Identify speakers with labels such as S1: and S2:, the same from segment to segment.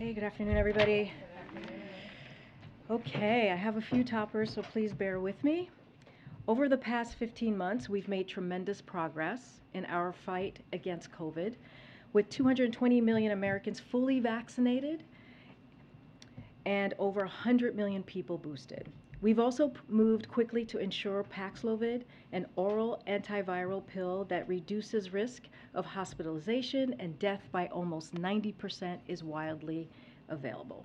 S1: Hey, good afternoon, everybody. Okay, I have a few toppers, so please bear with me. Over the past 15 months, we've made tremendous progress in our fight against COVID, with 220 million Americans fully vaccinated and over 100 million people boosted. We've also moved quickly to ensure Paxlovid, an oral antiviral pill that reduces risk of hospitalization and death by almost 90%, is widely available.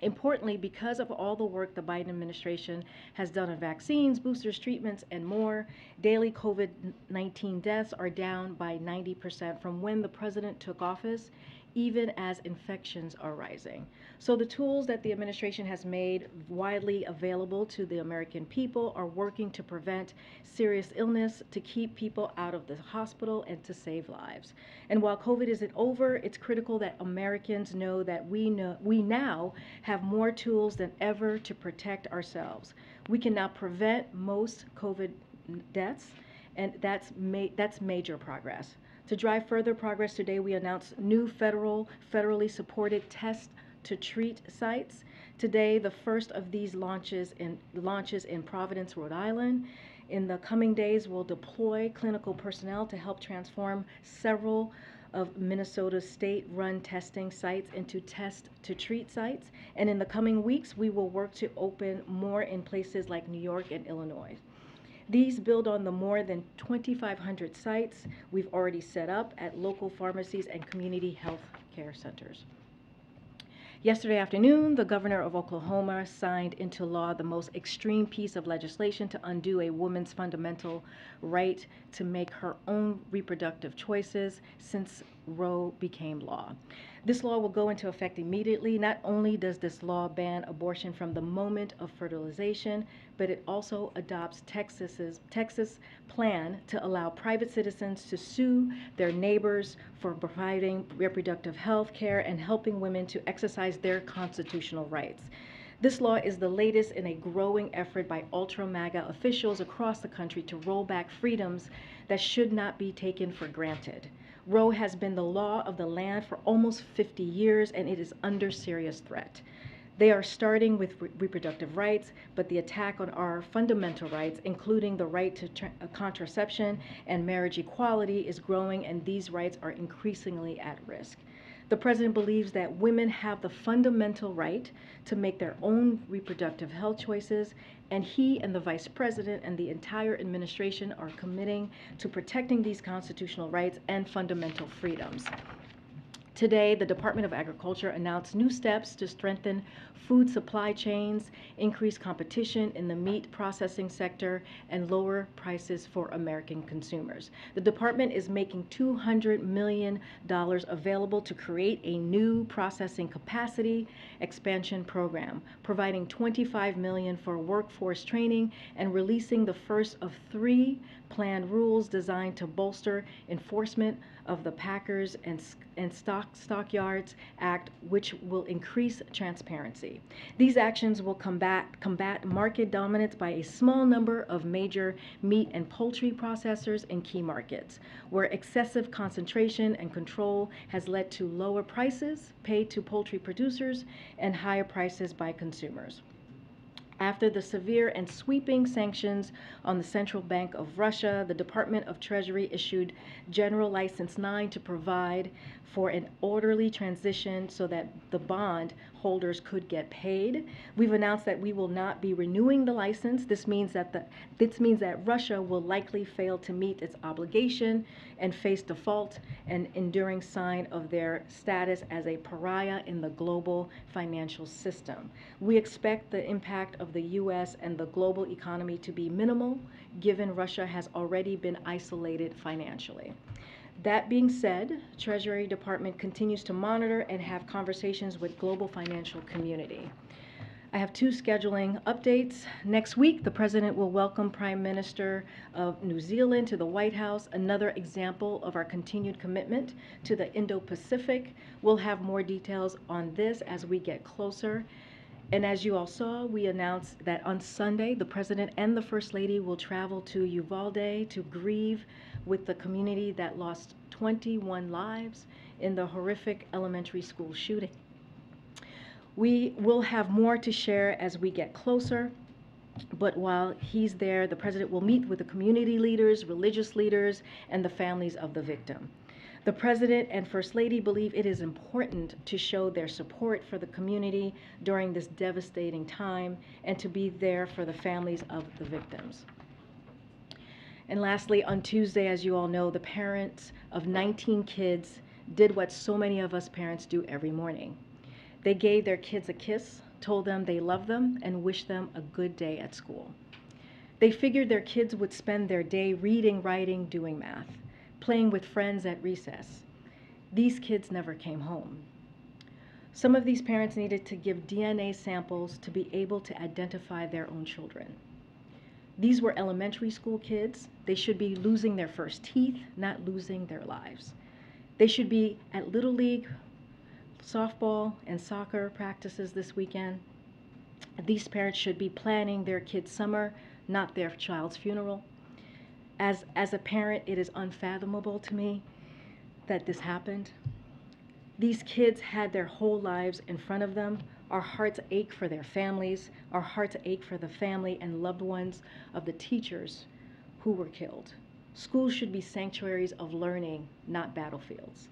S1: Importantly, because of all the work the Biden administration has done on vaccines, boosters, treatments, and more, daily COVID-19 deaths are down by 90% from when the president took office, even as infections are rising. So the tools that the administration has made widely available to the American people are working to prevent serious illness, to keep people out of the hospital, and to save lives. And while COVID isn't over, it's critical that Americans know that we now have more tools than ever to protect ourselves. We can now prevent most COVID deaths, and that's major progress. To drive further progress today, we announced new federally supported test to treat sites. Today, the first of these launches in Providence, Rhode Island. In the coming days, we'll deploy clinical personnel to help transform several of Minnesota's state-run testing sites into test-to-treat sites. And in the coming weeks, we will work to open more in places like New York and Illinois. These build on the more than 2,500 sites we've already set up at local pharmacies and community health care centers. Yesterday afternoon, the governor of Oklahoma signed into law the most extreme piece of legislation to undo a woman's fundamental right to make her own reproductive choices since Roe became law. This law will go into effect immediately. Not only does this law ban abortion from the moment of fertilization, but it also adopts Texas' plan to allow private citizens to sue their neighbors for providing reproductive health care and helping women to exercise their constitutional rights. This law is the latest in a growing effort by ultra-MAGA officials across the country to roll back freedoms that should not be taken for granted. Roe has been the law of the land for almost 50 years, and it is under serious threat. They are starting with reproductive rights, but the attack on our fundamental rights, including the right to contraception and marriage equality, is growing, and these rights are increasingly at risk. The president believes that women have the fundamental right to make their own reproductive health choices, and he and the vice president and the entire administration are committing to protecting these constitutional rights and fundamental freedoms. Today, the Department of Agriculture announced new steps to strengthen food supply chains, increase competition in the meat processing sector, and lower prices for American consumers. The department is making $200 million available to create a new processing capacity expansion program, providing $25 million for workforce training, and releasing the first of 3 planned rules designed to bolster enforcement of the Packers and Stockyards Act, which will increase transparency. These actions will combat market dominance by a small number of major meat and poultry processors in key markets, where excessive concentration and control has led to lower prices paid to poultry producers and higher prices by consumers. After the severe and sweeping sanctions on the Central Bank of Russia, the Department of Treasury issued General License 9 to provide for an orderly transition so that the bond holders could get paid. We've announced that we will not be renewing the license. This means that Russia will likely fail to meet its obligation and face default, an enduring sign of their status as a pariah in the global financial system. We expect the impact of the U.S. and the global economy to be minimal, given Russia has already been isolated financially. That being said, Treasury Department continues to monitor and have conversations with global financial community. I have 2 scheduling updates. Next week, the President will welcome Prime Minister of New Zealand to the White House, another example of our continued commitment to the Indo-Pacific. We'll have more details on this as we get closer. And as you all saw, we announced that on Sunday, the President and the First Lady will travel to Uvalde to grieve with the community that lost 21 lives in the horrific elementary school shooting. We will have more to share as we get closer, but while he's there, the president will meet with the community leaders, religious leaders, and the families of the victim. The president and First Lady believe it is important to show their support for the community during this devastating time and to be there for the families of the victims. And lastly, on Tuesday, as you all know, the parents of 19 kids did what so many of us parents do every morning. They gave their kids a kiss, told them they love them, and wished them a good day at school. They figured their kids would spend their day reading, writing, doing math, playing with friends at recess. These kids never came home. Some of these parents needed to give DNA samples to be able to identify their own children. These were elementary school kids. They should be losing their first teeth, not losing their lives. They should be at Little League, softball, and soccer practices this weekend. These parents should be planning their kids' summer, not their child's funeral. As a parent, it is unfathomable to me that this happened. These kids had their whole lives in front of them. Our hearts ache for their families. Our hearts ache for the family and loved ones of the teachers who were killed. Schools should be sanctuaries of learning, not battlefields.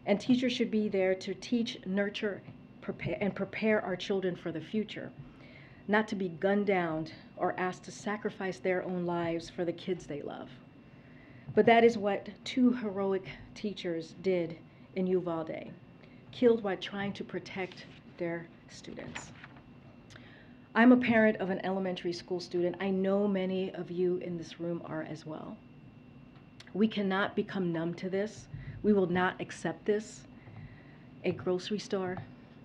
S1: And teachers should be there to teach, nurture, prepare our children for the future, not to be gunned down or asked to sacrifice their own lives for the kids they love. But that is what two heroic teachers did in Uvalde, killed while trying to protect their students. I'm a parent of an elementary school student. I know many of you in this room are as well. We cannot become numb to this. We will not accept this. A grocery store,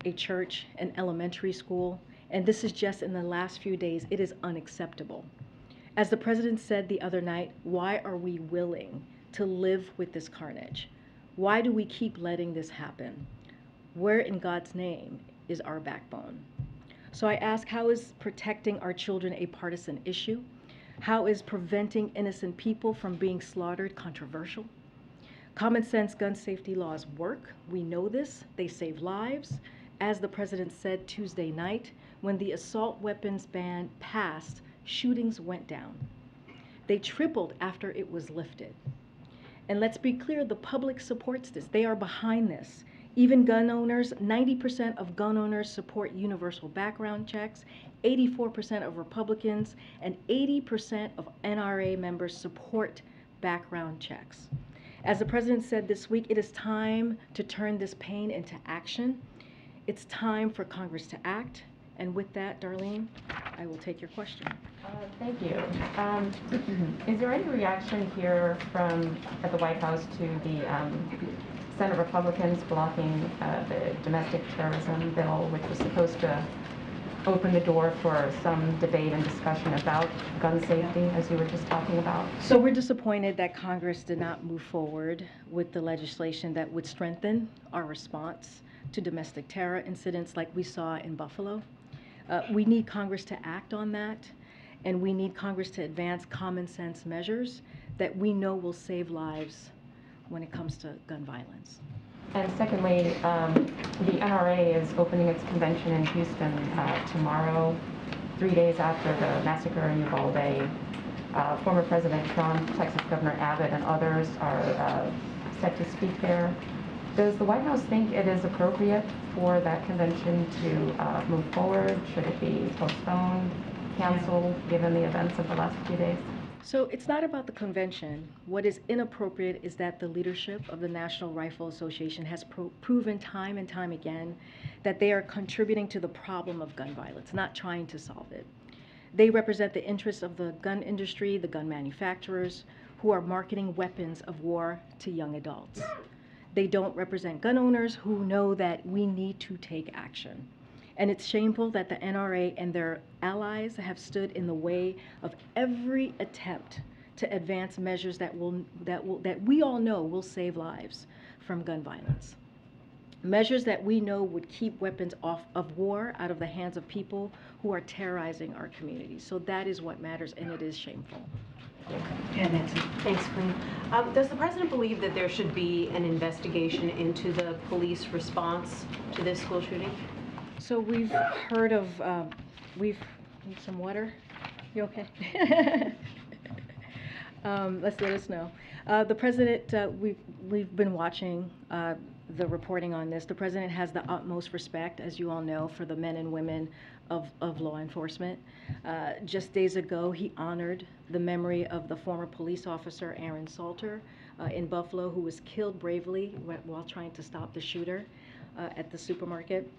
S1: a church, an elementary school, and this is just in the last few days, it is unacceptable. As the president said the other night, why are we willing to live with this carnage? Why do we keep letting this happen? Where in God's name is our backbone? So I ask, how is protecting our children a partisan issue? How is preventing innocent people from being slaughtered controversial? Common sense gun safety laws work. We know this. They save lives. As the president said Tuesday night, when the assault weapons ban passed, shootings went down. They tripled after it was lifted. And let's be clear, the public supports this. They are behind this. Even gun owners, 90% of gun owners support universal background checks, 84% of Republicans, and 80% of NRA members support background checks. As the president said this week, it is time to turn this pain into action. It's time for Congress to act. And with that, Darlene, I will take your question.
S2: Thank you. Is there any reaction here at the White House to the Senate Republicans blocking the domestic terrorism bill, which was supposed to open the door for some debate and discussion about gun safety, as you were just talking about?
S1: So we're disappointed that Congress did not move forward with the legislation that would strengthen our response to domestic terror incidents like we saw in Buffalo. We need Congress to act on that, and we need Congress to advance common sense measures that we know will save lives when it comes to gun violence.
S2: And secondly, the NRA is opening its convention in Houston tomorrow, 3 days after the massacre in Uvalde. Former President Trump, Texas Governor Abbott, and others are set to speak there. Does the White House think it is appropriate for that convention to move forward? Should it be postponed, canceled, given the events of the last few days?
S1: So it's not about the convention. What is inappropriate is that the leadership of the National Rifle Association has proven time and time again that they are contributing to the problem of gun violence, not trying to solve it. They represent the interests of the gun industry, the gun manufacturers, who are marketing weapons of war to young adults. They don't represent gun owners who know that we need to take action. And it's shameful that the NRA and their allies have stood in the way of every attempt to advance measures that we all know will save lives from gun violence. Measures that we know would keep weapons of war out of the hands of people who are terrorizing our communities. So that is what matters, and it is shameful.
S3: Yeah, Nancy. Thanks, Karine. Does the president believe that there should be an investigation into the police response to this school shooting?
S1: So we've heard of, we've, need some water? You okay? Let us know. The president, we've been watching the reporting on this. The president has the utmost respect, as you all know, for the men and women of law enforcement. Just days ago, he honored the memory of the former police officer, Aaron Salter, in Buffalo, who was killed bravely while trying to stop the shooter at the supermarket.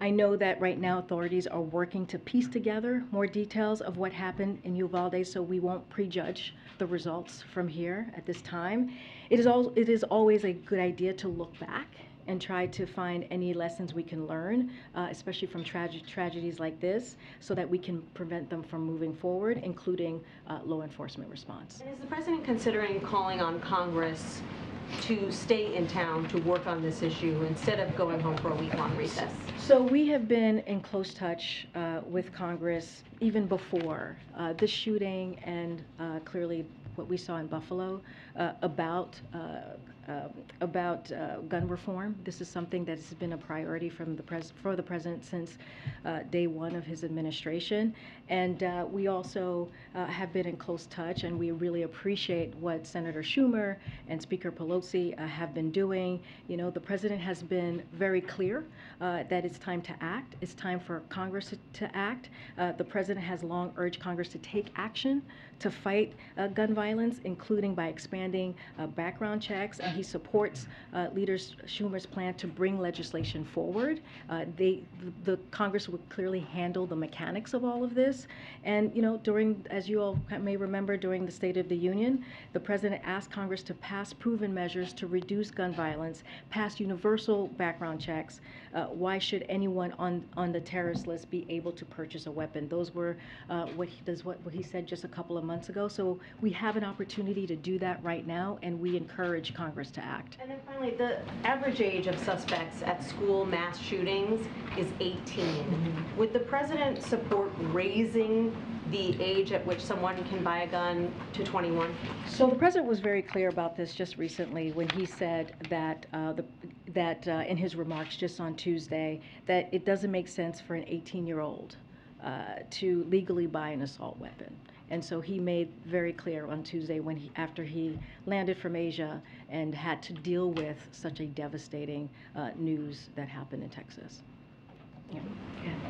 S1: I know that right now authorities are working to piece together more details of what happened in Uvalde, so we won't prejudge the results from here at this time. It is always a good idea to look back and try to find any lessons we can learn, especially from tragedies like this, so that we can prevent them from moving forward, including law enforcement response.
S3: And is the president considering calling on Congress to stay in town to work on this issue instead of going home for a week-long recess?
S1: So we have been in close touch with Congress even before this shooting and clearly what we saw in Buffalo about gun reform. This is something that has been a priority from for the president since day one of his administration. And we also have been in close touch, and we really appreciate what Senator Schumer and Speaker Pelosi have been doing. You know, the president has been very clear that it's time to act. It's time for Congress to act. The president has long urged Congress to take action to fight gun violence, including by expanding background checks, and he supports Leader Schumer's plan to bring legislation forward. The Congress would clearly handle the mechanics of all of this. And, you know, as you all may remember, during the State of the Union, the president asked Congress to pass proven measures to reduce gun violence, pass universal background checks. Why should anyone on the terrorist list be able to purchase a weapon? Those were what he said just a couple of months ago. So we have an opportunity to do that right now, and we encourage Congress to act.
S3: And then finally, the average age of suspects at school mass shootings is 18. Mm-hmm. Would the president support raising the age at which someone can buy a gun to 21?
S1: So the president was very clear about this just recently when he said that in his remarks just on Tuesday that it doesn't make sense for an 18-year-old to legally buy an assault weapon. And so he made very clear on Tuesday after he landed from Asia and had to deal with such a devastating news that happened in Texas.
S4: Yeah.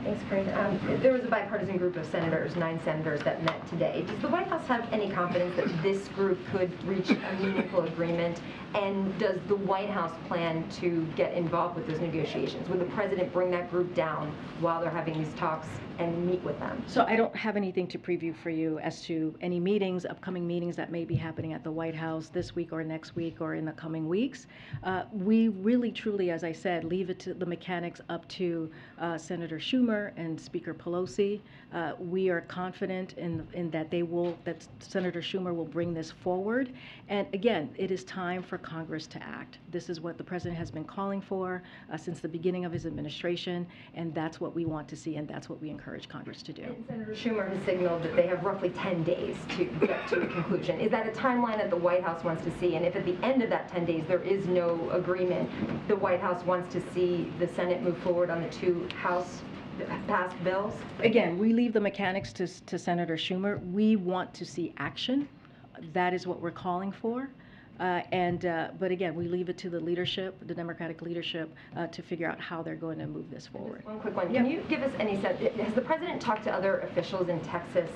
S4: Thanks, Karine. There was a bipartisan group of senators, 9 senators, that met today. Does the White House have any confidence that this group could reach a meaningful agreement? And does the White House plan to get involved with those negotiations? Would the president bring that group down while they're having these talks and meet with them?
S1: So I don't have anything to preview for you as to any meetings, upcoming meetings that may be happening at the White House this week or next week or in the coming weeks. We really, truly, as I said, leave it to the mechanics up to Senator Schumer and Speaker Pelosi. We are confident in that Senator Schumer will bring this forward. And again, it is time for Congress to act. This is what the president has been calling for since the beginning of his administration, and that's what we want to see, and that's what we encourage Congress to do.
S4: And Senator Schumer has signaled that they have roughly 10 days to get to a conclusion. Is that a timeline that the White House wants to see? And if at the end of that 10 days there is no agreement, the White House wants to see the Senate move forward on the 2 House passed bills?
S1: Again, we leave the mechanics to Senator Schumer. We want to see action. That is what we're calling for. But again, we leave it to the leadership, the Democratic leadership, to figure out how they're going to move this forward.
S4: Just one quick one. Can you give us any sense, has the president talked to other officials in Texas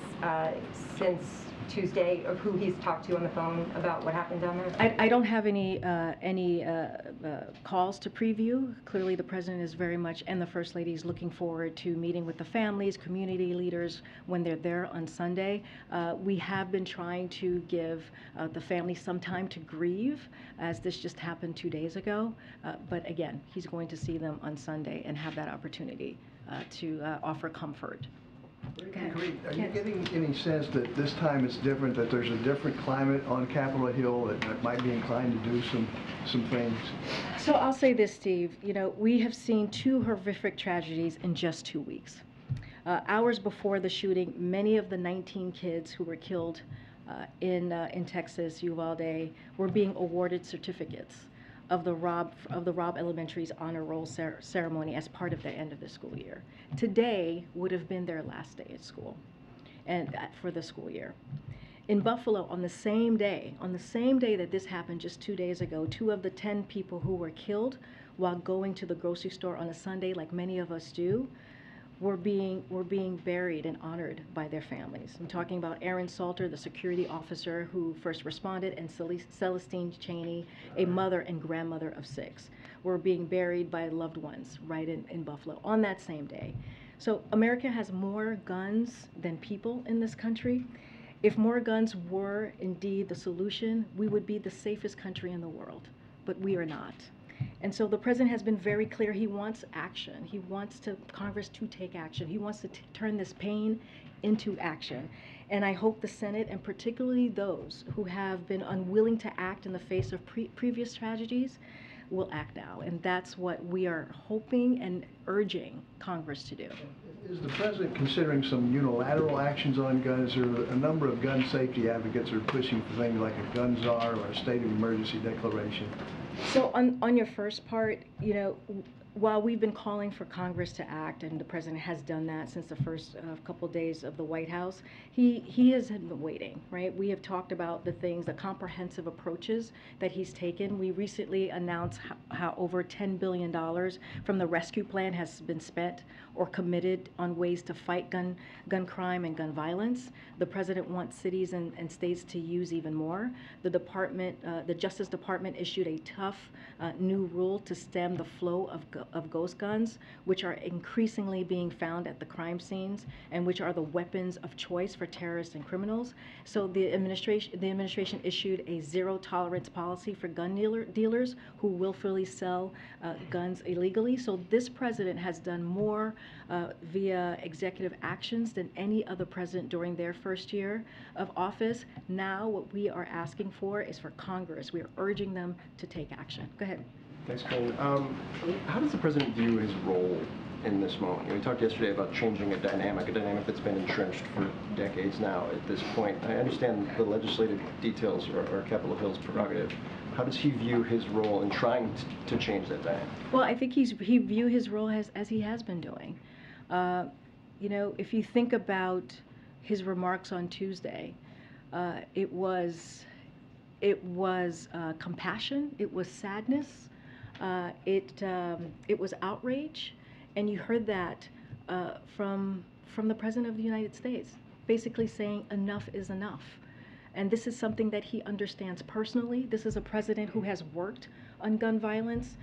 S4: since Tuesday of who he's talked to on the phone about what happened down there?
S1: I don't have any calls to preview. Clearly, the president is very much, and the First Lady is looking forward to meeting with the families, community leaders when they're there on Sunday. We have been trying to give the family some time to grieve, as this just happened 2 days ago. But again, he's going to see them on Sunday and have that opportunity to offer comfort.
S5: Karine, are you getting any sense that this time it's different, that there's a different climate on Capitol Hill that might be inclined to do some things?
S1: So I'll say this, Steve. You know, we have seen 2 horrific tragedies in just 2 weeks. Hours before the shooting, many of the 19 kids who were killed in Texas, Uvalde, were being awarded certificates. of the Robb Elementary's honor roll ceremony as part of the end of the school year. Today would have been their last day at school, and for the school year. In Buffalo, on the same day that this happened just 2 days ago, 2 of the 10 people who were killed while going to the grocery store on a Sunday, like many of us do, were being buried and honored by their families. I'm talking about Aaron Salter, the security officer who first responded, and Celestine Cheney, a mother and grandmother of 6, were being buried by loved ones right in Buffalo on that same day. So America has more guns than people in this country. If more guns were indeed the solution, we would be the safest country in the world, but we are not. And so the president has been very clear. He wants action. He wants Congress to take action. He wants to turn this pain into action. And I hope the Senate, and particularly those who have been unwilling to act in the face of previous tragedies, will act now. And that's what we are hoping and urging Congress to do.
S5: Is the president considering some unilateral actions on guns? There are a number of gun safety advocates who are pushing for things like a gun czar or a state of emergency declaration.
S1: So on your first part, you know, while we've been calling for Congress to act, and the president has done that since the first couple days of the White House, he has been waiting, right? We have talked about the things, the comprehensive approaches that he's taken. We recently announced how over $10 billion from the rescue plan has been spent or committed on ways to fight gun crime and gun violence. The president wants cities and states to use even more. The Justice Department issued a tough new rule to stem the flow of ghost guns, which are increasingly being found at the crime scenes and which are the weapons of choice for terrorists and criminals. So the administration issued a zero tolerance policy for gun dealers who willfully sell guns illegally. So this president has done more via executive actions than any other president during their first year of office. Now what we are asking for is for Congress. We are urging them to take action. Go ahead.
S6: Thanks, Karine. How does the president view his role in this moment? You know, we talked yesterday about changing a dynamic that's been entrenched for decades now at this point. I understand the legislative details are Capitol Hill's prerogative. How does he view his role in trying to change that dynamic?
S1: Well, I think he view his role as he has been doing. You know, if you think about his remarks on Tuesday, it was compassion, it was sadness, it was outrage, and you heard that from the President of the United States, basically saying enough is enough. And this is something that he understands personally. This is a president who has worked on gun violence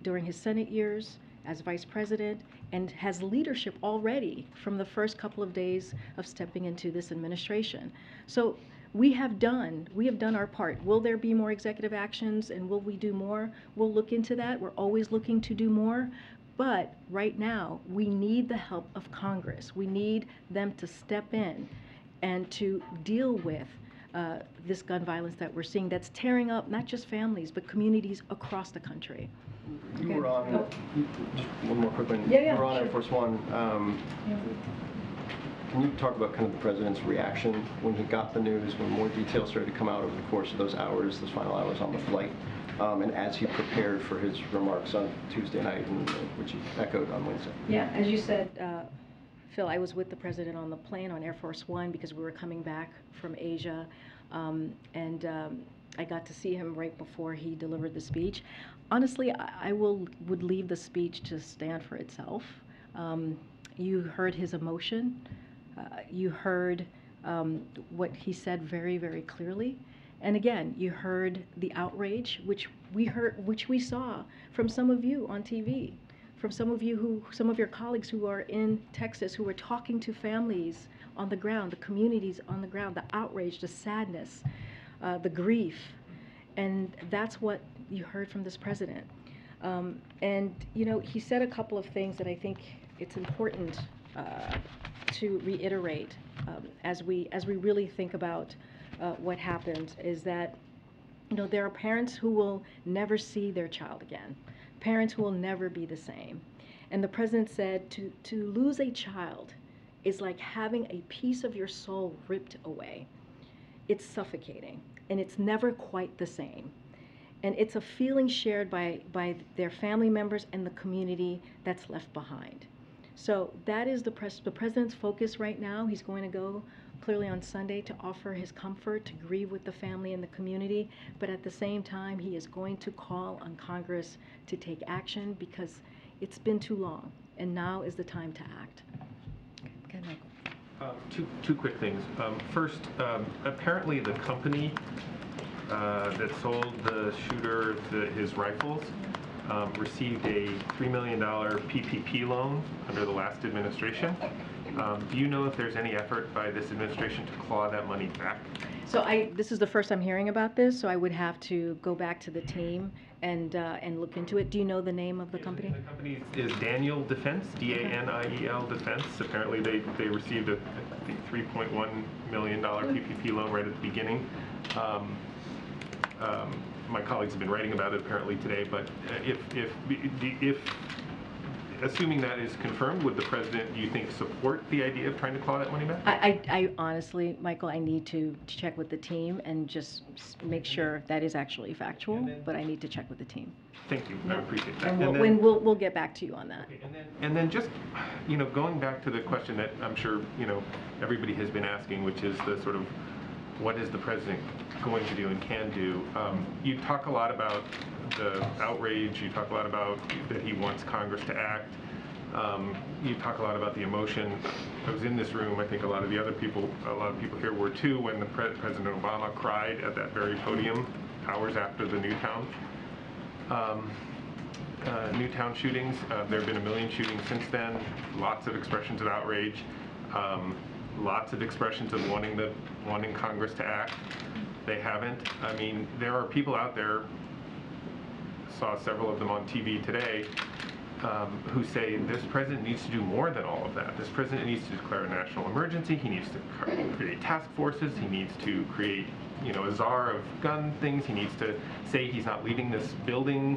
S1: during his Senate years as vice president and has leadership already from the first couple of days of stepping into this administration. So we have done our part. Will there be more executive actions, and will we do more? We'll look into that. We're always looking to do more. But right now, we need the help of Congress. We need them to step in and to deal with this gun violence that we're seeing that's tearing up not just families, but communities across the country.
S6: You were on, just one more quick one.
S1: Yeah,
S6: you were on
S1: sure.
S6: Air Force One. Can you talk about kind of the president's reaction when he got the news, when more details started to come out over the course of those final hours on the flight, and as he prepared for his remarks on Tuesday night, which he echoed on Wednesday?
S1: Yeah, as you said, Phil, I was with the president on the plane on Air Force One because we were coming back from Asia, and I got to see him right before he delivered the speech. Honestly, I would leave the speech to stand for itself. You heard his emotion. You heard what he said very, very clearly. And again, you heard the outrage, which we saw from some of you on TV, from some of your colleagues who are in Texas, who were talking to families on the ground, the communities on the ground, the outrage, the sadness, the grief. And that's what you heard from this president. And, you know, he said a couple of things that I think it's important to reiterate as we really think about what happened, is that, you know, there are parents who will never see their child again, parents who will never be the same. And the president said to lose a child is like having a piece of your soul ripped away. It's suffocating, and it's never quite the same. And it's a feeling shared by their family members and the community that's left behind. So that is the president's focus right now. He's going to go clearly on Sunday to offer his comfort, to grieve with the family and the community, but at the same time, he is going to call on Congress to take action because it's been too long, and now is the time to act. Okay, Michael.
S7: Two quick things. First, apparently the company that sold the shooter his rifles received a $3 million PPP loan under the last administration. Do you know if there's any effort by this administration to claw that money back?
S1: So this is the first I'm hearing about this, so I would have to go back to the team and look into it. Do you know the name of the company?
S7: The company is Daniel Defense, D-A-N-I-E-L Defense. Apparently they received a I think $3.1 million PPP loan right at the beginning. My colleagues have been writing about it apparently today, but if assuming that is confirmed, would the president, do you think, support the idea of trying to claw that money back?
S1: I honestly, Michael, I need to check with the team and just make sure that is actually factual, but I need to check with the team.
S7: Thank you, I appreciate that.
S1: And we'll get back to you on that.
S7: Okay, and then just, going back to the question that I'm sure, everybody has been asking, which is the sort of, what is the president going to do and can do? You talk a lot about the outrage, you talk a lot about that he wants Congress to act, you talk a lot about the emotion. I was in this room, I think a lot of people here were too, when President Obama cried at that very podium hours after the Newtown shootings. There have been a million shootings since then, lots of expressions of outrage. Lots of expressions of wanting Congress to act. They haven't. I mean, there are people out there, saw several of them on TV today, who say this president needs to do more than all of that. This president needs to declare a national emergency. He needs to create task forces. He needs to create, a czar of gun things. He needs to say he's not leaving this building.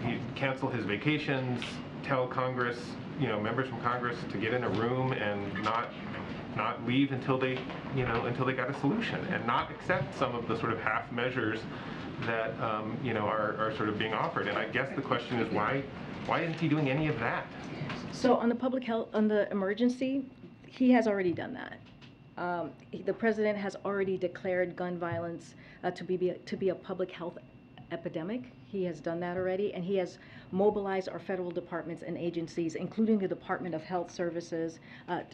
S7: He cancel his vacations. Tell Congress, members from Congress to get in a room and not leave until they got a solution, and not accept some of the sort of half measures that are sort of being offered. And I guess the question is why isn't he doing any of that?
S1: So on the public health, on the emergency, he has already done that. The president has already declared gun violence to be a public health epidemic. He has done that already, and he has mobilized our federal departments and agencies, including the Department of Health Services,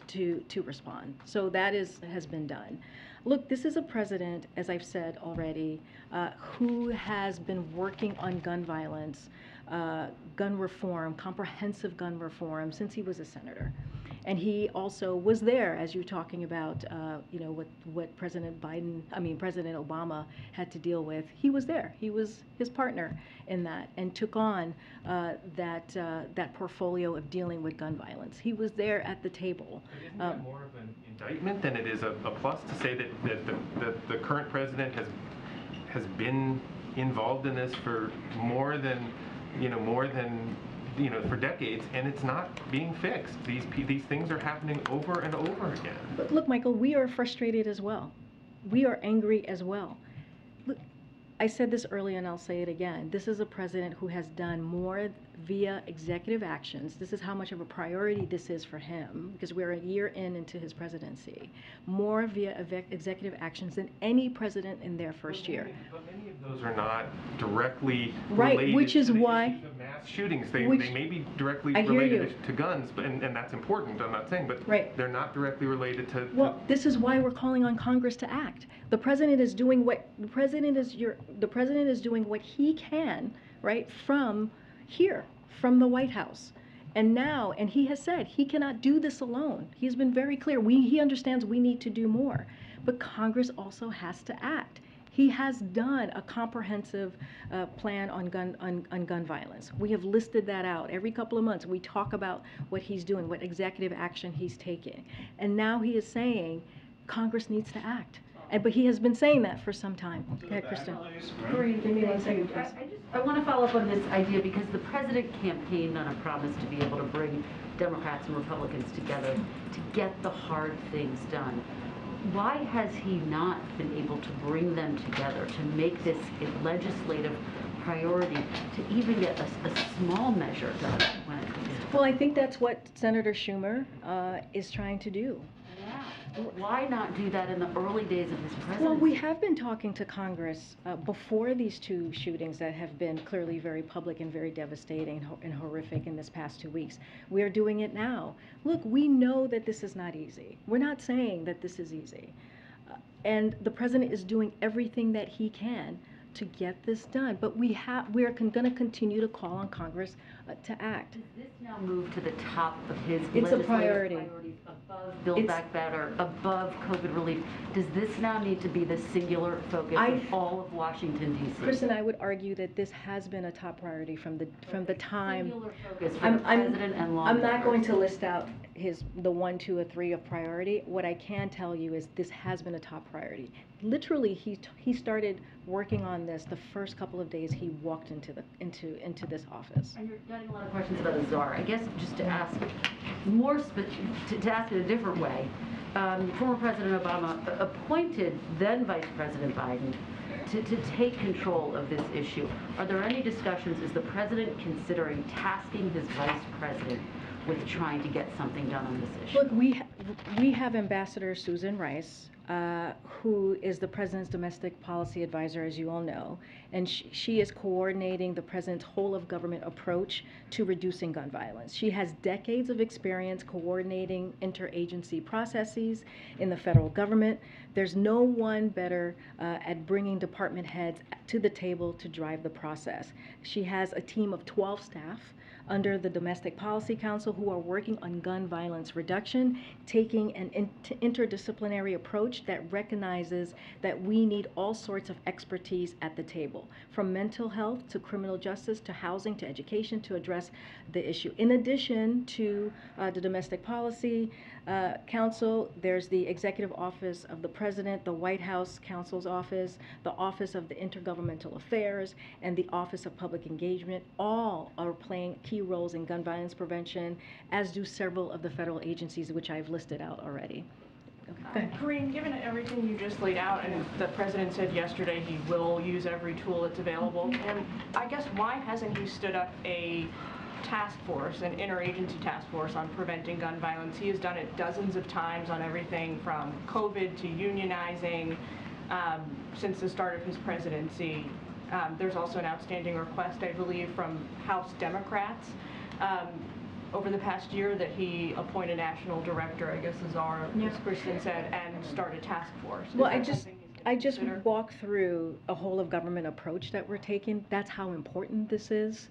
S1: to respond. So that has been done. Look, this is a president, as I've said already, who has been working on gun violence, gun reform, comprehensive gun reform, since he was a senator. And he also was there, as you're talking about, what President Obama had to deal with. He was there. He was his partner in that, and took on that portfolio of dealing with gun violence. He was there at the table.
S7: Isn't that more of an indictment than it is a plus to say that the current president has been involved in this for more than for decades, and it's not being fixed. These things are happening over and over again.
S1: But look, Michael, we are frustrated as well. We are angry as well. Look, I said this earlier and I'll say it again. This is a president who has done more via executive actions. This is how much of a priority this is for him, because we're a year into his presidency. More via executive actions than any president in their first year.
S7: But many of those are not directly
S1: right,
S7: related
S1: which is
S7: to the
S1: why
S7: issues of mass shootings. They may be directly related to guns, but and that's important. I'm not saying, but
S1: right.
S7: They're not directly related to.
S1: Well, this is why we're calling on Congress to act. The president is doing what the president is doing what he can, right, from here, from the White House. And he has said he cannot do this alone. He's been very clear. He understands we need to do more. But Congress also has to act. He has done a comprehensive plan on gun violence. We have listed that out. Every couple of months we talk about what he's doing, what executive action he's taking. And now he is saying Congress needs to act. But he has been saying that for some time. Okay, Kristen.
S8: Karine, give me 1 second, please. I want to follow up on this idea because the president campaigned on a promise to be able to bring Democrats and Republicans together to get the hard things done. why has he not been able to bring them together to make this a legislative priority to even get a small measure done when it comes to?
S1: Well, I think that's what Senator Schumer is trying to do.
S8: Why not do that in the early days of his presidency?
S1: Well, we have been talking to Congress before these two shootings that have been clearly very public and very devastating and horrific in this past 2 weeks. We are doing it now. Look, we know that this is not easy. We're not saying that this is easy. And the president is doing everything that he can to get this done. But we are going to continue to call on Congress to act.
S8: Does this now move to the top of his
S1: It's a
S8: legislative
S1: priority.
S8: priorities above Build Back Better, above COVID relief? Does this now need to be the singular focus of all of Washington, D.C.?
S1: Kristen, I would argue that this has been a top priority from the time.
S8: Singular focus for the president and lawmakers.
S1: I'm not going to list out the 1, 2, or 3 of priority. What I can tell you is this has been a top priority. Literally, he started working on this the first couple of days he walked into this office.
S8: And you're getting a lot of questions about the czar. I guess just to ask to ask it a different way, former President Obama appointed then Vice President Biden to take control of this issue. Are there any discussions? Is the president considering tasking his vice president with trying to get something done on this issue?
S1: Look, we have Ambassador Susan Rice, who is the president's domestic policy advisor, as you all know, and she is coordinating the president's whole of government approach to reducing gun violence. She has decades of experience coordinating interagency processes in the federal government. There's no one better at bringing department heads to the table to drive the process. She has a team of 12 staff under the Domestic Policy Council who are working on gun violence reduction, taking an interdisciplinary approach that recognizes that we need all sorts of expertise at the table, from mental health to criminal justice to housing to education, to address the issue. In addition to the Domestic Policy Council, there's the Executive Office of the President, the White House Counsel's Office, the Office of the Intergovernmental Affairs, and the Office of Public Engagement. All are playing key roles in gun violence prevention, as do several of the federal agencies, which I've listed out already. Okay.
S9: Karine, given everything you just laid out, and the president said yesterday he will use every tool that's available, and I guess why hasn't he stood up a task force, an interagency task force on preventing gun violence? He has done it dozens of times on everything from COVID to unionizing since the start of his presidency. There's also an outstanding request, I believe, from House Democrats over the past year that he appoint a national director, I guess as Kristen said, and start a task force.
S1: Well, I just walked through a whole of government approach that we're taking. That's how important this is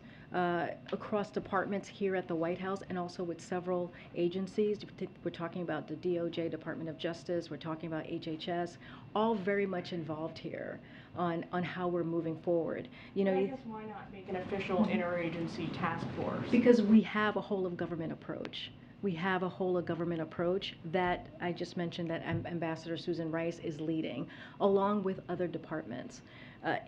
S1: across departments here at the White House and also with several agencies. We're talking about the DOJ, Department of Justice, we're talking about HHS, all very much involved here on how we're moving forward. You know,
S9: I guess why not make an official interagency task force?
S1: Because we have a whole of government approach. We have a whole of government approach that I just mentioned that Ambassador Susan Rice is leading, along with other departments.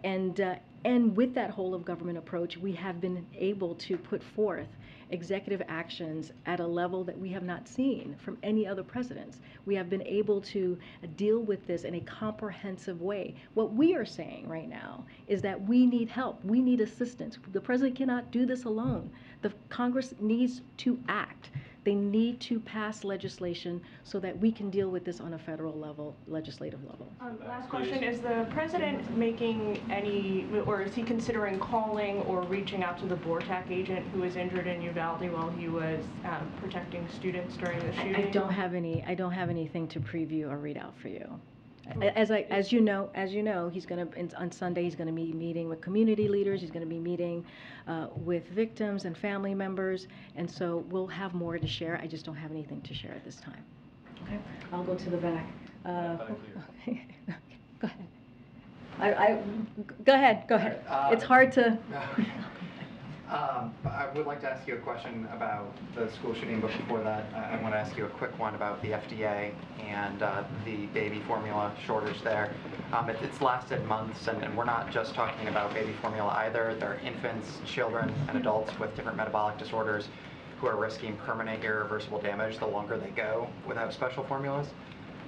S1: And with that whole of government approach, we have been able to put forth executive actions at a level that we have not seen from any other presidents. We have been able to deal with this in a comprehensive way. What we are saying right now is that we need help. We need assistance. The president cannot do this alone. The Congress needs to act. They need to pass legislation so that we can deal with this on a federal level, legislative level.
S9: Last question, is the president making any, or is he considering calling or reaching out to the BORTAC agent who was injured in Uvalde while he was protecting students during the shooting?
S1: I don't have anything to preview or read out for you. As you know, he's going to, on Sunday, he's going to be meeting with community leaders. He's going to be meeting with victims and family members, and so we'll have more to share. I just don't have anything to share at this time. Okay, I'll go to the back. Okay. Go ahead. Go ahead. It's hard to.
S10: I would like to ask you a question about the school shooting, but before that, I want to ask you a quick one about the FDA and the baby formula shortage there. It's lasted months, and we're not just talking about baby formula either. There are infants, children, and adults with different metabolic disorders who are risking permanent irreversible damage the longer they go without special formulas.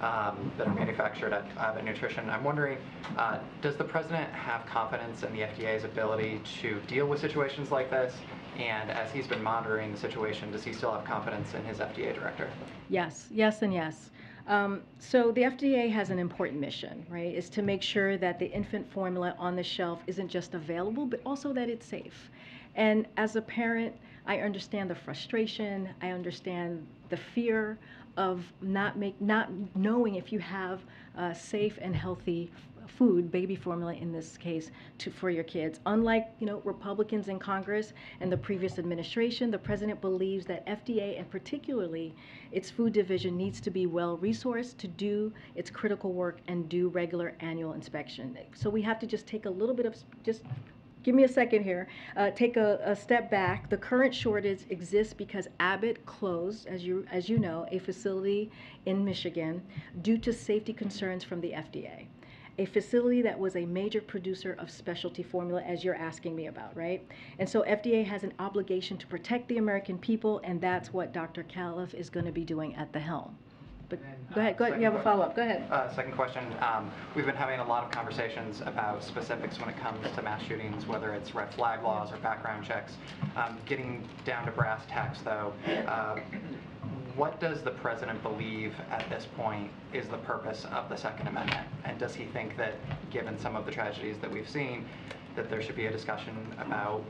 S10: that are manufactured at Abbott Nutrition. I'm wondering, does the president have confidence in the FDA's ability to deal with situations like this? And as he's been monitoring the situation, does he still have confidence in his FDA director?
S1: Yes, yes, and yes. So the FDA has an important mission, right? Is to make sure that the infant formula on the shelf isn't just available, but also that it's safe. And as a parent, I understand the frustration. I understand the fear of not knowing if you have safe and healthy food, baby formula in this case, for your kids. Unlike, Republicans in Congress and the previous administration, the president believes that FDA and particularly its food division needs to be well resourced to do its critical work and do regular annual inspection. So we have to just take a little bit of, just give me a second here, take a step back. The current shortage exists because Abbott closed, as you know, a facility in Michigan due to safety concerns from the FDA. A facility that was a major producer of specialty formula, as you're asking me about, right? And so FDA has an obligation to protect the American people, and that's what Dr. Califf is going to be doing at the helm. But go ahead, you have a follow-up, go ahead.
S10: Second question, we've been having a lot of conversations about specifics when it comes to mass shootings, whether it's red flag laws or background checks. Getting down to brass tacks though, what does the president believe at this point is the purpose of the Second Amendment? And does he think that, given some of the tragedies that we've seen, that there should be a discussion about,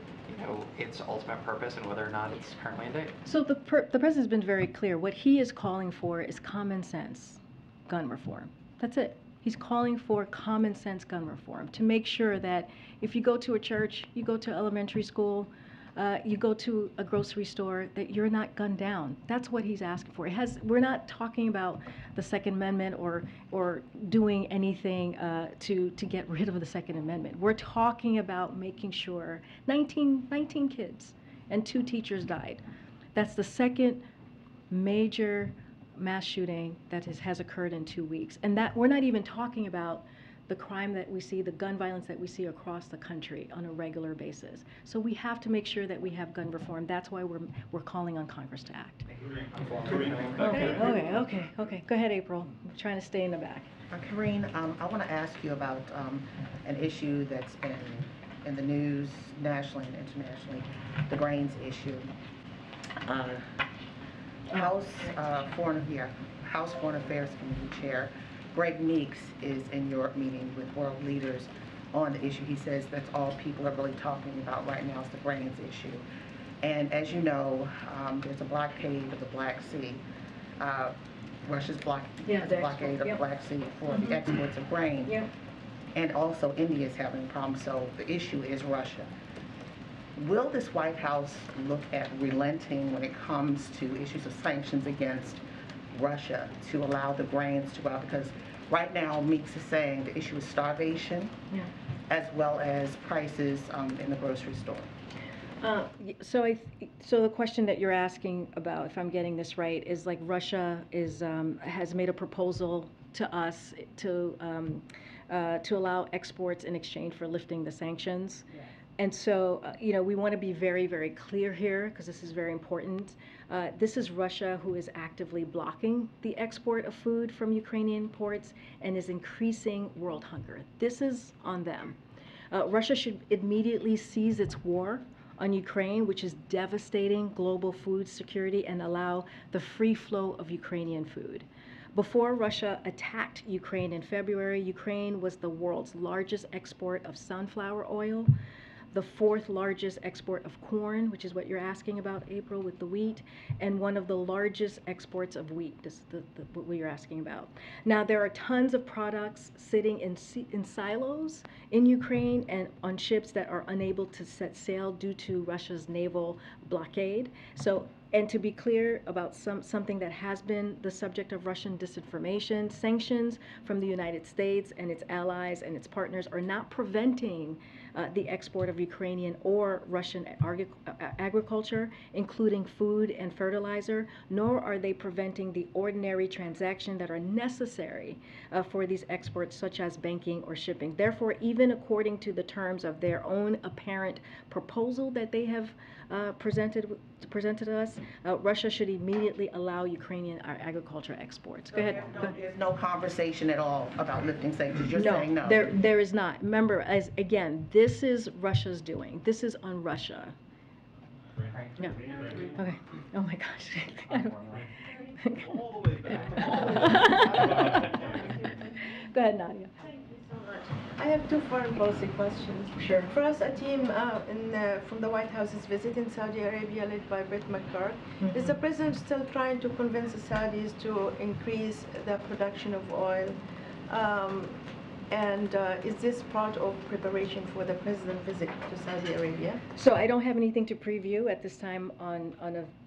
S10: its ultimate purpose and whether or not it's currently in date?
S1: So the president's been very clear. What he is calling for is common sense gun reform. That's it. He's calling for common sense gun reform to make sure that if you go to a church, you go to elementary school, you go to a grocery store, that you're not gunned down. That's what he's asking for. We're not talking about the Second Amendment or doing anything to get rid of the Second Amendment. We're talking about making sure 19 kids and 2 teachers died. That's the second major mass shooting that has occurred in 2 weeks. And that we're not even talking about the crime that we see, the gun violence that we see across the country on a regular basis. So we have to make sure that we have gun reform. That's why we're calling on Congress to act. Okay. Go ahead, April. I'm trying to stay in the back.
S11: Karine, I want to ask you about an issue that's been in the news nationally and internationally, the grains issue. House Foreign Affairs Committee Chair Greg Meeks is in Europe meeting with world leaders on the issue. He says that's all people are really talking about right now is the grains issue. And as you know, there's a blockade of the Black Sea. Russia's blockade of the Black Sea for the exports of grain.
S1: Yep.
S11: And also India is having a problem, so the issue is Russia. Will this White House look at relenting when it comes to issues of sanctions against Russia to allow the grains to go out? Because right now, Meeks is saying the issue is starvation, as well as prices in the grocery store.
S1: So the question that you're asking about, if I'm getting this right, is like Russia has made a proposal to us to allow exports in exchange for lifting the sanctions.
S11: Yeah.
S1: And so, we want to be very, very clear here because this is very important. This is Russia who is actively blocking the export of food from Ukrainian ports and is increasing world hunger. This is on them. Russia should immediately cease its war on Ukraine, which is devastating global food security, and allow the free flow of Ukrainian food. Before Russia attacked Ukraine in February, Ukraine was the world's largest export of sunflower oil, the 4th largest export of corn, which is what you're asking about, April, with the wheat, and one of the largest exports of wheat, this is what you're asking about. Now, there are tons of products sitting in silos in Ukraine and on ships that are unable to set sail due to Russia's naval blockade. And to be clear about something that has been the subject of Russian disinformation, sanctions from the United States and its allies and its partners are not preventing the export of Ukrainian or Russian agriculture, including food and fertilizer, nor are they preventing the ordinary transactions that are necessary for these exports, such as banking or shipping. Therefore, even according to the terms of their own apparent proposal that they have presented to us, Russia should immediately allow Ukrainian agriculture exports. Go ahead. Go ahead.
S11: There's no conversation at all about lifting sanctions. You're saying no.
S1: There is not. Remember, again, this is Russia's doing. This is on Russia. No. Okay. Oh my gosh. Go ahead, Nadia.
S12: I have two foreign policy questions.
S1: Sure.
S12: First, a team from the White House is visiting Saudi Arabia led by Brett McGurk. Is the president still trying to convince the Saudis to increase the production of oil? And is this part of preparation for the president's visit to Saudi Arabia?
S1: So I don't have anything to preview at this time on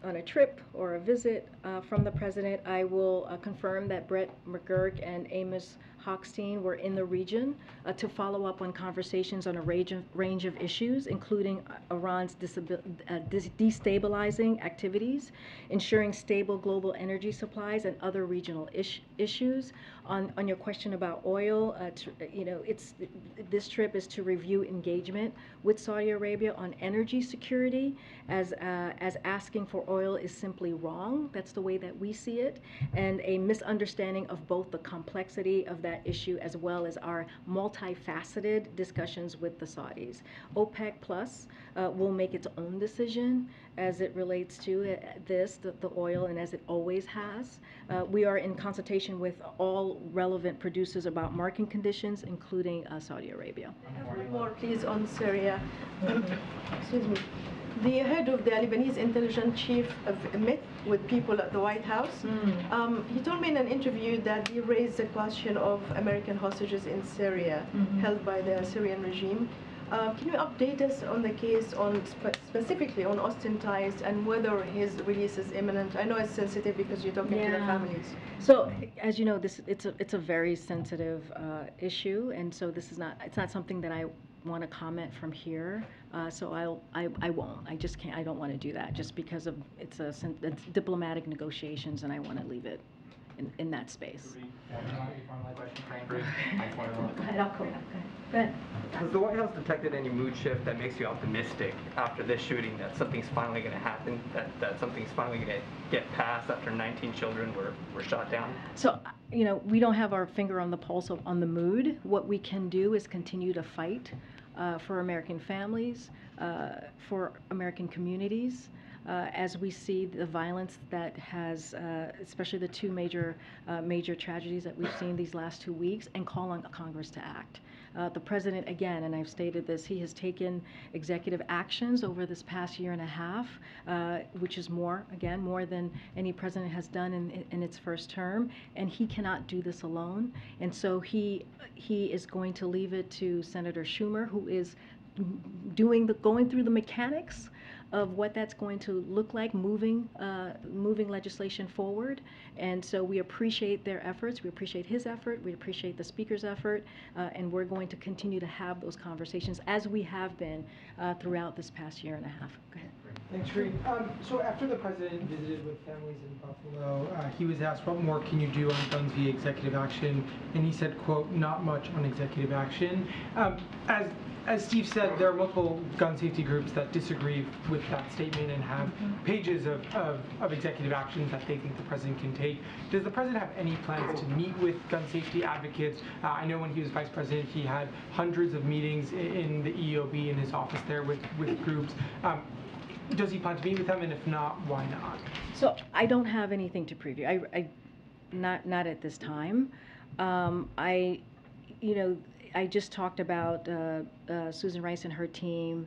S1: a trip or a visit from the president. I will confirm that Brett McGurk and Amos Hochstein were in the region to follow up on conversations on a range of issues, including Iran's destabilizing activities, ensuring stable global energy supplies, and other regional issues. On your question about oil, this trip is to review engagement with Saudi Arabia on energy security, as asking for oil is simply wrong. That's the way that we see it, and a misunderstanding of both the complexity of that issue as well as our multifaceted discussions with the Saudis. OPEC Plus will make its own decision as it relates to the oil, and as it always has. We are in consultation with all relevant producers about market conditions, including Saudi Arabia.
S12: One more, please, on Syria. Excuse me. The head of the Lebanese intelligence chief met with people at the White House. He told me in an interview that he raised the question of American hostages in Syria held by the Syrian regime. Can you update us on the case, specifically on Austin ties, and whether his release is imminent? I know it's sensitive because you're talking to the families.
S1: So, as you know, it's a very sensitive issue, and so it's not something that I want to comment from here. So I won't. I just can't. I don't want to do that just because of it's diplomatic negotiations, and I want to leave it in that space.
S13: Has the White House detected any mood shift that makes you optimistic after this shooting that something's finally going to happen, that something's finally going to get passed after 19 children were shot down?
S1: So, we don't have our finger on the pulse on the mood. What we can do is continue to fight for American families, for American communities, as we see the violence that has, especially the two major tragedies that we've seen these last 2 weeks, and call on Congress to act. The president, again, and I've stated this, he has taken executive actions over this past year and a half, which is more than any president has done in its first term, and he cannot do this alone. And so he is going to leave it to Senator Schumer, who is going through the mechanics of what that's going to look like, moving legislation forward. And so we appreciate their efforts, we appreciate his effort, we appreciate the speaker's effort, and we're going to continue to have those conversations as we have been throughout this past year and a half. Go ahead.
S14: Thanks, Karine. So after the president visited with families in Buffalo, he was asked, what more can you do on guns via executive action? And he said, quote, not much on executive action. As Steve said, there are multiple gun safety groups that disagree with that statement and have pages of executive actions that they think the president can take. Does the president have any plans to meet with gun safety advocates? I know when he was vice president, he had hundreds of meetings in the EOB in his office there with groups. Does he plan to meet with them, and if not, why not?
S1: So I don't have anything to preview. Not at this time. I just talked about Susan Rice and her team,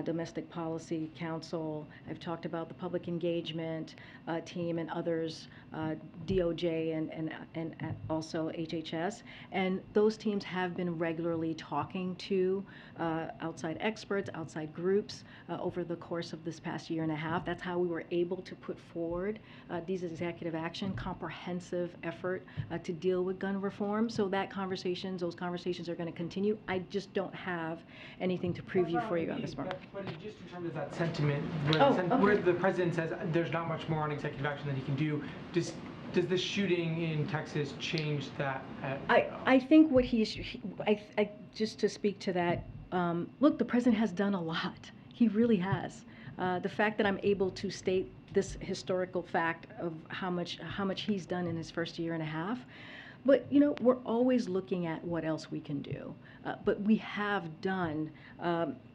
S1: Domestic Policy Council. I've talked about the public engagement team and others, DOJ and also HHS. And those teams have been regularly talking to outside experts, outside groups over the course of this past year and a half. That's how we were able to put forward these executive action, comprehensive effort to deal with gun reform. So those conversations are going to continue. I just don't have anything to preview for you on this one.
S14: But just in terms of that sentiment,
S1: okay.
S14: Where the president says there's not much more on executive action that he can do, does this shooting in Texas change that?
S1: I think what just to speak to that, look, the president has done a lot. He really has. The fact that I'm able to state this historical fact of how much he's done in his first year and a half. But, you know, we're always looking at what else we can do. But we have done,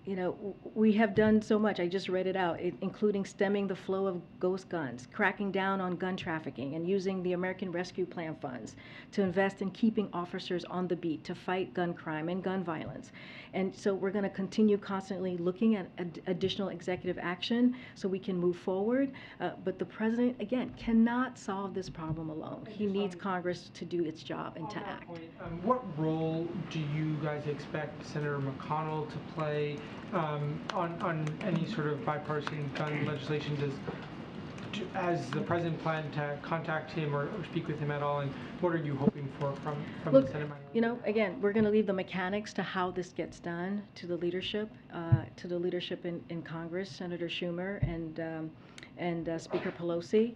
S1: you know, we have done so much. I just read it out, including stemming the flow of ghost guns, cracking down on gun trafficking, and using the American Rescue Plan funds to invest in keeping officers on the beat to fight gun crime and gun violence. And so we're going to continue constantly looking at additional executive action so we can move forward. But the president, again, cannot solve this problem alone. He needs Congress to do its job and to act.
S14: What role do you guys expect Senator McConnell to play on any sort of bipartisan gun legislation? Has the president planned to contact him or speak with him at all? And what are you hoping for from
S1: Look,
S14: the Senate minority?
S1: You know, again, we're going to leave the mechanics to how this gets done to the leadership in Congress, Senator Schumer and Speaker Pelosi.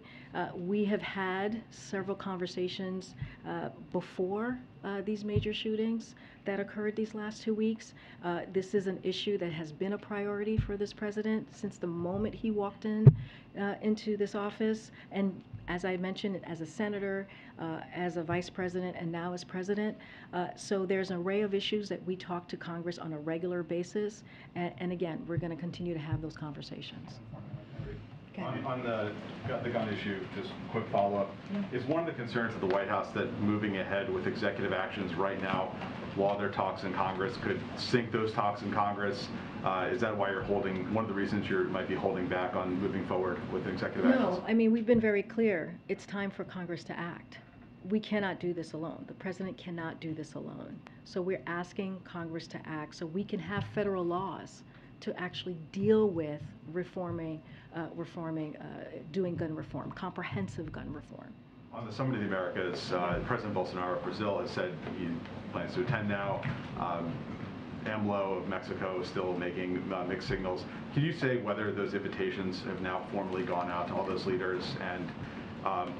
S1: We have had several conversations before these major shootings that occurred these last 2 weeks. This is an issue that has been a priority for this president since the moment he walked into this office. And as I mentioned, as a senator, as a vice president, and now as president. So there's an array of issues that we talk to Congress on a regular basis. And again, we're going to continue to have those conversations.
S15: On the gun issue, just quick follow-up. Is one of the concerns of the White House that moving ahead with executive actions right now while there are talks in Congress could sink those talks in Congress? Is that why you're one of the reasons you might be holding back on moving forward with executive actions?
S1: No, I mean, we've been very clear. It's time for Congress to act. We cannot do this alone. The president cannot do this alone. So we're asking Congress to act so we can have federal laws to actually deal with doing gun reform, comprehensive gun reform.
S15: On the Summit of the Americas, President Bolsonaro of Brazil has said he plans to attend now. AMLO of Mexico is still making mixed signals. Can you say whether those invitations have now formally gone out to all those leaders, and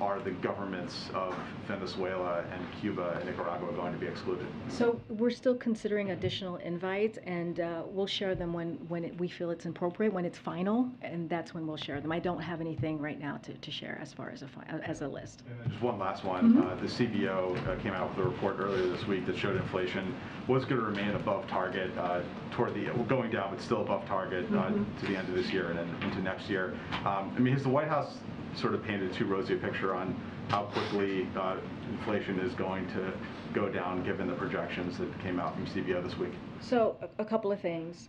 S15: are the governments of Venezuela and Cuba and Nicaragua going to be excluded?
S1: So we're still considering additional invites, and we'll share them when we feel it's appropriate, when it's final, and that's when we'll share them. I don't have anything right now to share as far as a list.
S15: And then just one last one. The CBO came out with a report earlier this week that showed inflation was going to remain above target going down, but still above target to the end of this year and then into next year. I mean, has the White House sort of painted too rosy a picture on how quickly inflation is going to go down given the projections that came out from CBO this week?
S1: So a couple of things.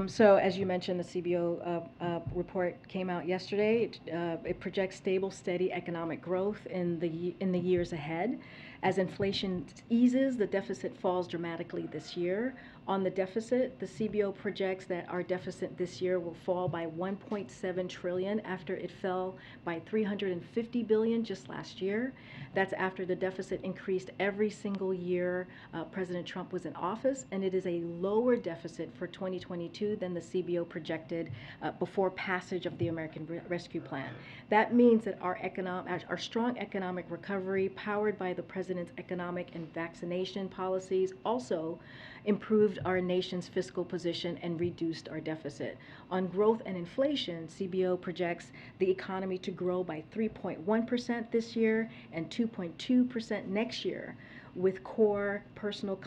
S1: So as you mentioned, the CBO report came out yesterday. It projects stable, steady economic growth in the years ahead. As inflation eases, the deficit falls dramatically this year. On the deficit, the CBO projects that our deficit this year will fall by $1.7 trillion after it fell by $350 billion just last year. That's after the deficit increased every single year President Trump was in office, and it is a lower deficit for 2022 than the CBO projected before passage of the American Rescue Plan. That means that our strong economic recovery, powered by the president's economic and vaccination policies, also improved our nation's fiscal position and reduced our deficit. On growth and inflation, CBO projects the economy to grow by 3.1% this year and 2.2% next year, with core personal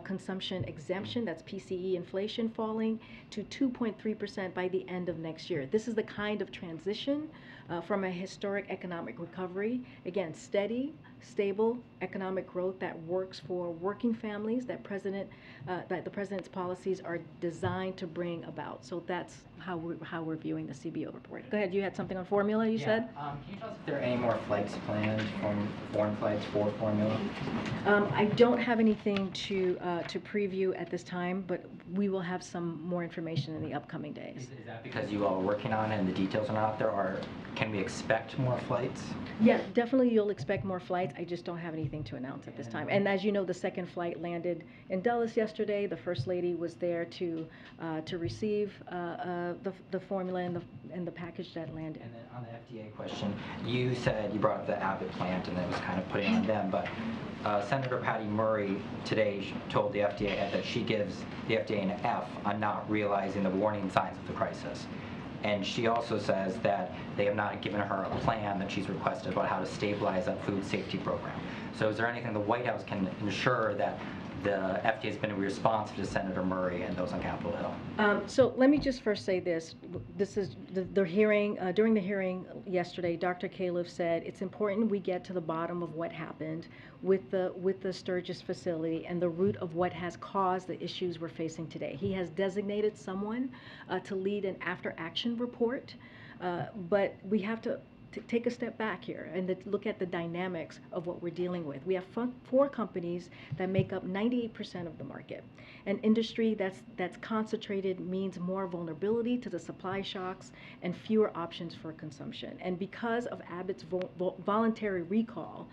S1: consumption exemption, that's PCE inflation, falling to 2.3% by the end of next year. This is the kind of transition from a historic economic recovery. Again, steady, stable economic growth that works for working families that the president's policies are designed to bring about. So that's how we're viewing the CBO report. Go ahead, you had something on formula, you said?
S16: Can you tell us if there are any more flights planned from foreign flights for formula?
S1: I don't have anything to preview at this time, but we will have some more information in the upcoming days.
S16: Is that because you all are working on it and the details are not out there, or can we expect more flights?
S1: Yeah, definitely you'll expect more flights. I just don't have anything to announce at this time. And as you know, the second flight landed in Dulles yesterday. The First Lady was there to receive the formula and the package that landed.
S16: And then on the FDA question, you said you brought up the Abbott plant and that was kind of putting on them, but Senator Patty Murray today told the FDA that she gives the FDA an F on not realizing the warning signs of the crisis. And she also says that they have not given her a plan that she's requested about how to stabilize that food safety program. So is there anything the White House can ensure that the FDA has been responsive to Senator Murray and those on Capitol Hill?
S1: So let me just first say this. This is the hearing, during the hearing yesterday, Dr. Califf said it's important we get to the bottom of what happened with the Sturgis facility and the root of what has caused the issues we're facing today. He has designated someone to lead an after-action report, but we have to take a step back here and look at the dynamics of what we're dealing with. We have 4 companies that make up 98% of the market. An industry that's concentrated means more vulnerability to the supply shocks and fewer options for consumption. And because of Abbott's voluntary recall,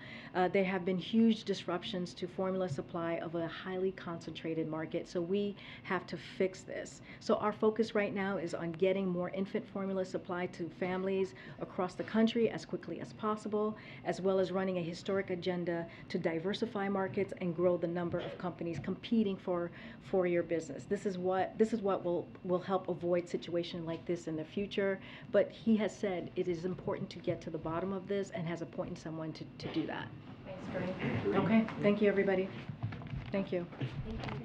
S1: there have been huge disruptions to formula supply of a highly concentrated market. So we have to fix this. So our focus right now is on getting more infant formula supply to families across the country as quickly as possible, as well as running a historic agenda to diversify markets and grow the number of companies competing for your business. This is what will help avoid situations like this in the future. But he has said it is important to get to the bottom of this and has appointed someone to do that.
S2: Thanks, Karine.
S1: Okay, thank you, everybody. Thank you.
S2: Thank you.